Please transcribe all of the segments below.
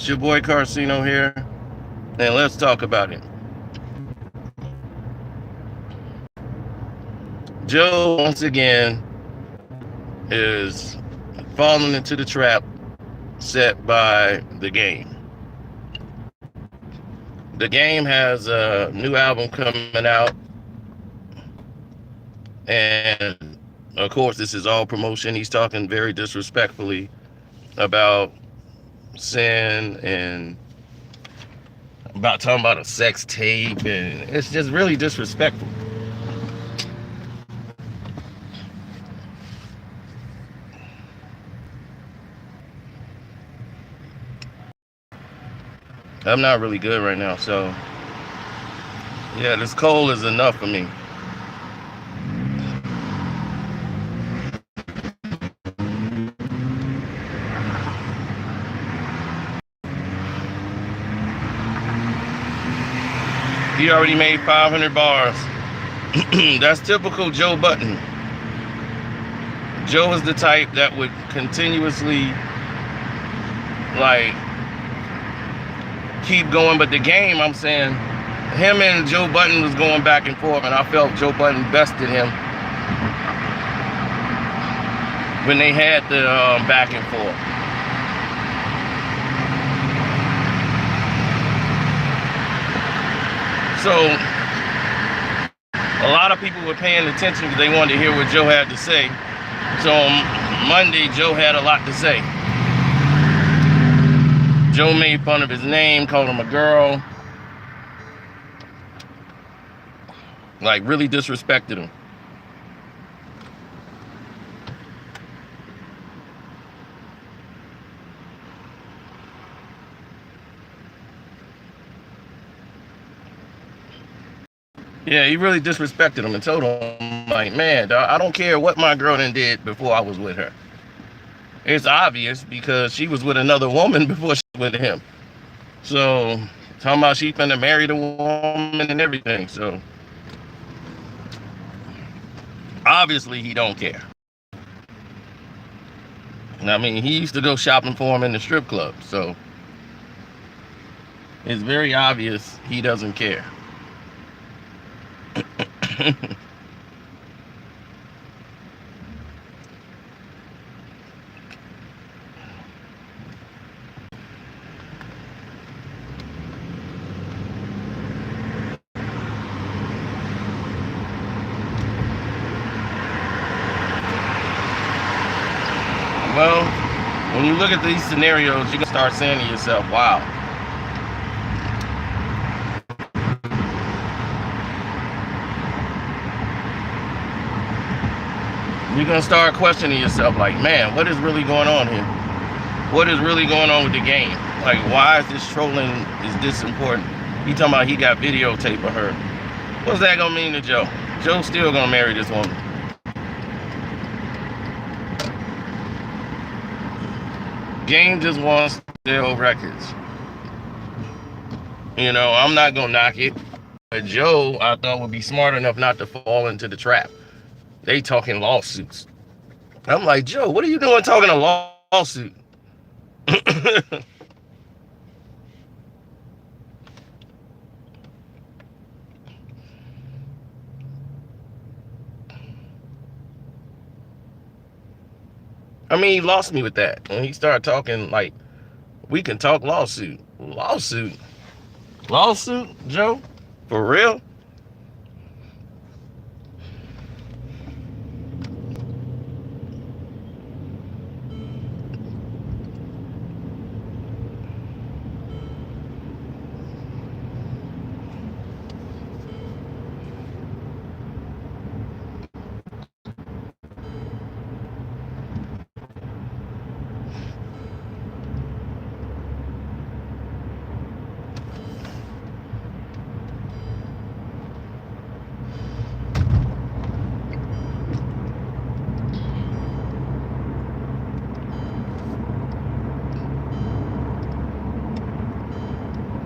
It's your boy Carcino here, and let's talk about it. Joe, once again, is falling into the trap set by the game. The game has a new album coming out, and of course, this is all promotion. He's talking very disrespectfully about sin and about talking about a sex tape, and it's just really disrespectful. I'm not really good right now, so yeah, this cold is enough for me. He already made 500 bars. That's typical Joe Budden. Joe is the type that would continuously keep going, but the game, I'm saying, him and Joe Budden was going back and forth, and I felt Joe Budden bested him when they had the back and forth. So a lot of people were paying attention because they wanted to hear what Joe had to say. So on Monday, Joe had a lot to say. Joe made fun of his name, called him a girl, really disrespected him. Yeah, he really disrespected him and told him, man, I don't care what my girl done did before I was with her. It's obvious because she was with another woman before she was with him. So, talking about she finna marry the woman and everything. So, obviously he don't care. I mean, he used to go shopping for him in the strip club. So, it's very obvious he doesn't care. Well, when you look at these scenarios, you can start saying to yourself, wow. You're going to start questioning yourself, man, what is really going on here? What is really going on with the game? Why is this trolling, is this important? He talking about he got videotape of her. What's that going to mean to Joe? Joe's still going to marry this woman. Game just wants to sell records. I'm not going to knock it. But Joe, I thought, would be smart enough not to fall into the trap. They talking lawsuits. I'm like, Joe, what are you doing talking a lawsuit? I mean, he lost me with that. When he started talking we can talk lawsuit. Lawsuit? Lawsuit, Joe? For real?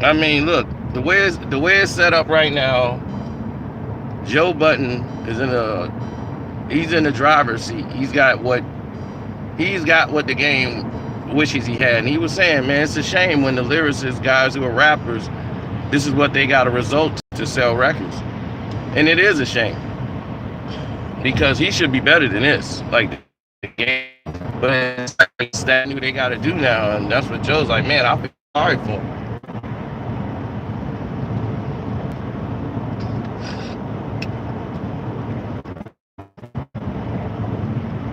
I mean, look, the way it's set up right now, Joe Budden is he's in the driver's seat. He's got what the game wishes he had. And he was saying, man, it's a shame when the lyricists, guys who are rappers, this is what they got to result to sell records. And it is a shame, because he should be better than this. Like, the game, but it's like that new they got to do now, and that's what Joe's like, man, I feel sorry for him.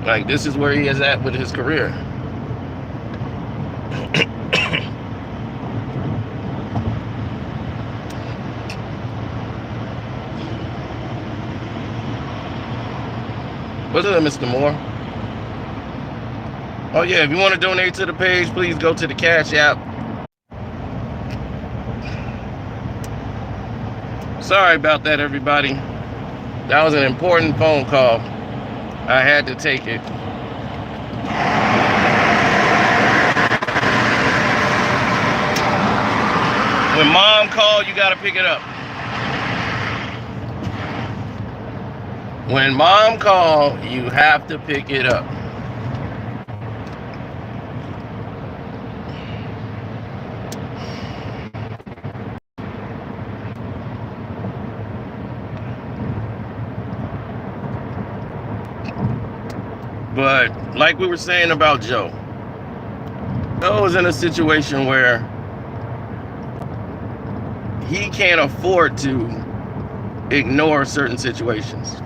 Like, this is where he is at with his career. What's up, Mr. Moore? Oh yeah, if you want to donate to the page, please go to the Cash App. Sorry about that, everybody. That was an important phone call. I had to take it. When mom calls, you gotta pick it up. When mom calls, you have to pick it up. But like we were saying about Joe was in a situation where he can't afford to ignore certain situations.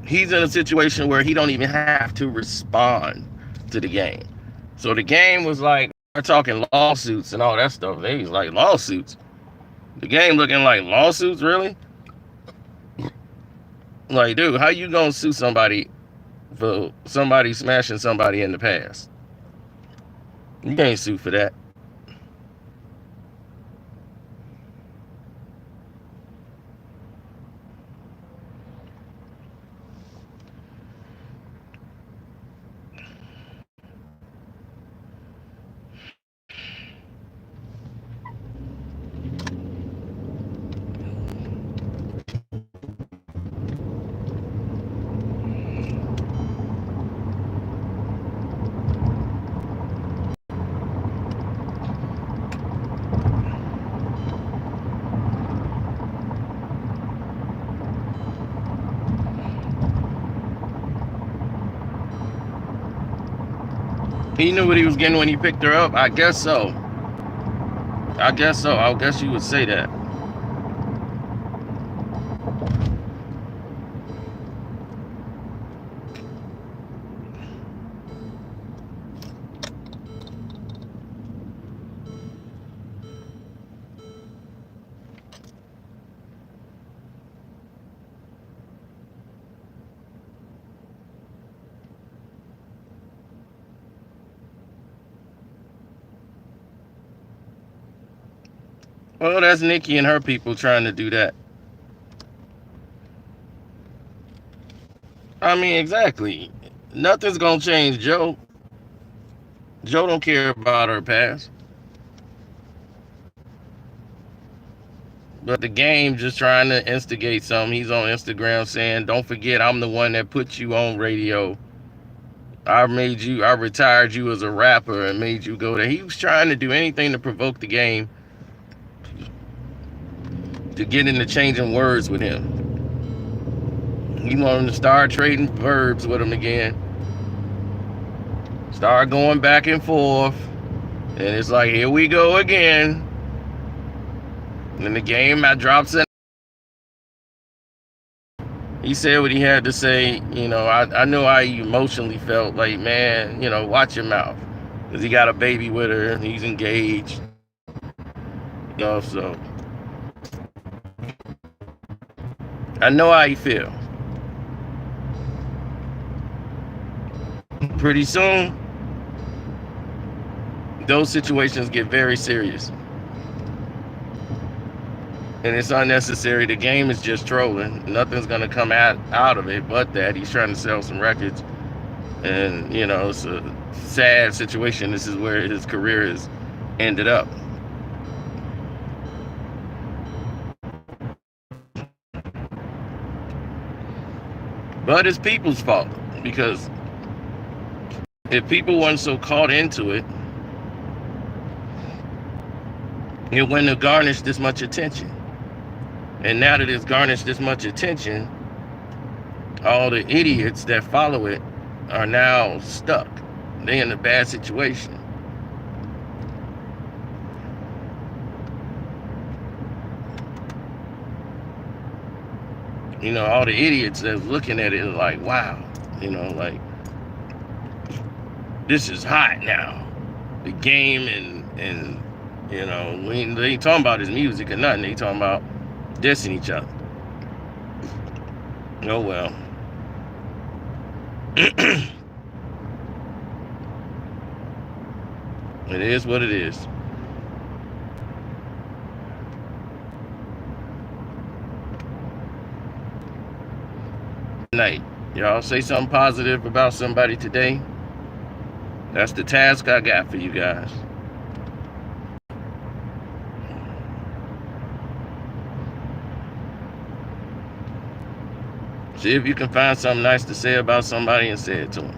He's in a situation where he don't even have to respond to the game. So the game was like, we're talking lawsuits and all that stuff. They was like, lawsuits? The game looking like lawsuits, really? Like, dude, how you gonna sue somebody for somebody smashing somebody in the past? You can't sue for that. He knew what he was getting when he picked her up? I guess so. I guess so. I guess you would say that. Well, that's Nikki and her people trying to do that. I mean, exactly. Nothing's gonna change Joe. Joe don't care about her past. But the game just trying to instigate something. He's on Instagram saying, don't forget, I'm the one that put you on radio. I retired you as a rapper and made you go there. He was trying to do anything to provoke the game, to get into changing words with him. He wanted him to start trading verbs with him again. Start going back and forth. And it's like, here we go again. And then the game drops in. He said what he had to say. You know, I know how he emotionally felt. Like, man, you know, watch your mouth. Because he got a baby with her and he's engaged. You know, so I know how you feel. Pretty soon, those situations get very serious. And it's unnecessary. The game is just trolling. Nothing's gonna come out of it but that he's trying to sell some records. And you know, it's a sad situation. This is where his career has ended up. But it's people's fault, because if people weren't so caught into it, it wouldn't have garnished this much attention. And now that it's garnished this much attention, all the idiots that follow it are now stuck. They're in a bad situation. You know, all the idiots that's looking at it are like, wow, you know, like, this is hot now. The game and you know, they ain't talking about his music or nothing. They talking about dissing each other. Oh well. It is what it is. Night. Y'all say something positive about somebody today. That's the task I got for you guys. See if you can find something nice to say about somebody and say it to them.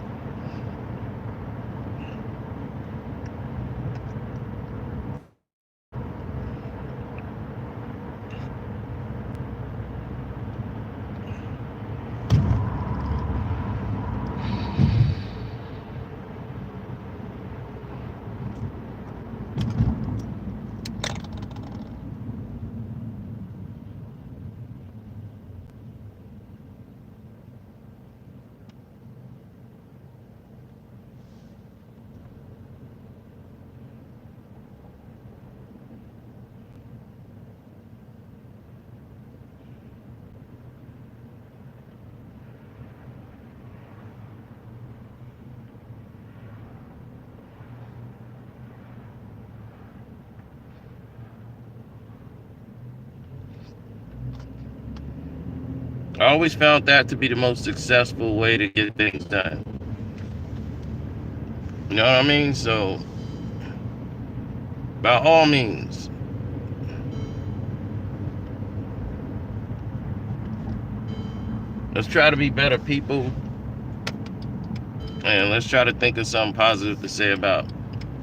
I always found that to be the most successful way to get things done. You know what I mean? So, by all means, let's try to be better people. And let's try to think of something positive to say about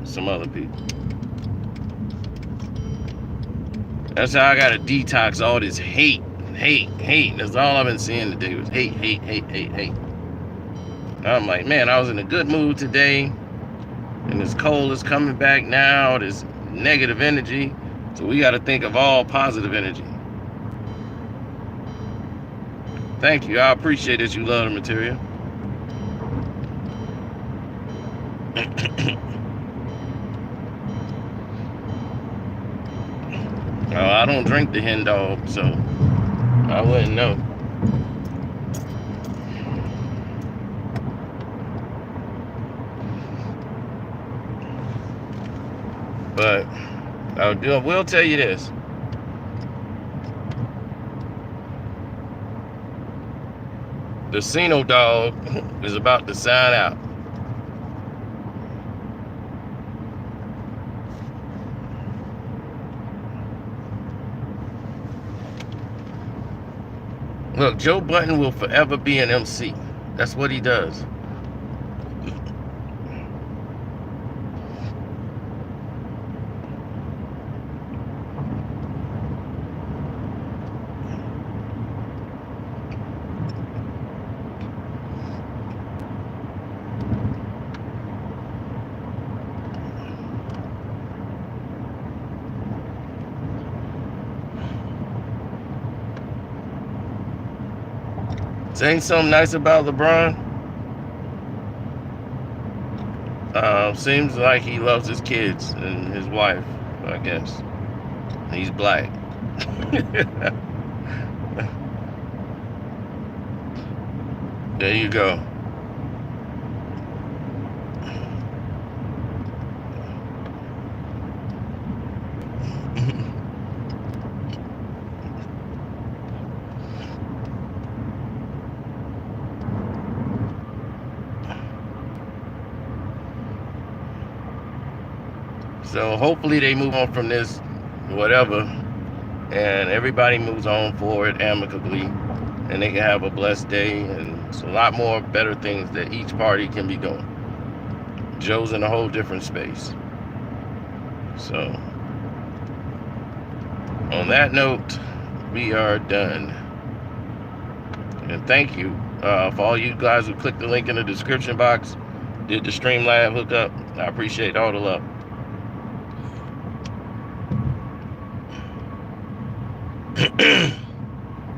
some other people. That's how I got to detox all this hate. That's all I've been seeing today was hate. I'm like, man, I was in a good mood today, and this cold is coming back now, this negative energy. So we got to think of all positive energy. Thank you. I appreciate that you love the material. I don't drink the hen dog, so I wouldn't know. But I will tell you this. The Casino dog is about to sign out. Look, Joe Budden will forever be an MC. That's what he does. Saying something nice about LeBron. Seems like he loves his kids and his wife, I guess. He's black. There you go. So hopefully they move on from this, whatever, and everybody moves on forward amicably, and they can have a blessed day, and it's a lot more better things that each party can be doing. Joe's in a whole different space. So on that note, we are done. And thank you for all you guys who clicked the link in the description box, did the Streamlab hookup. I appreciate all the love.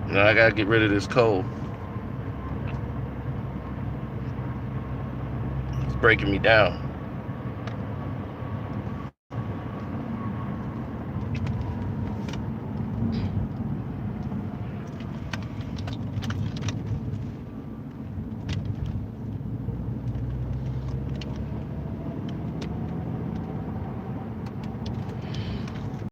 Now I gotta get rid of this cold. It's breaking me down.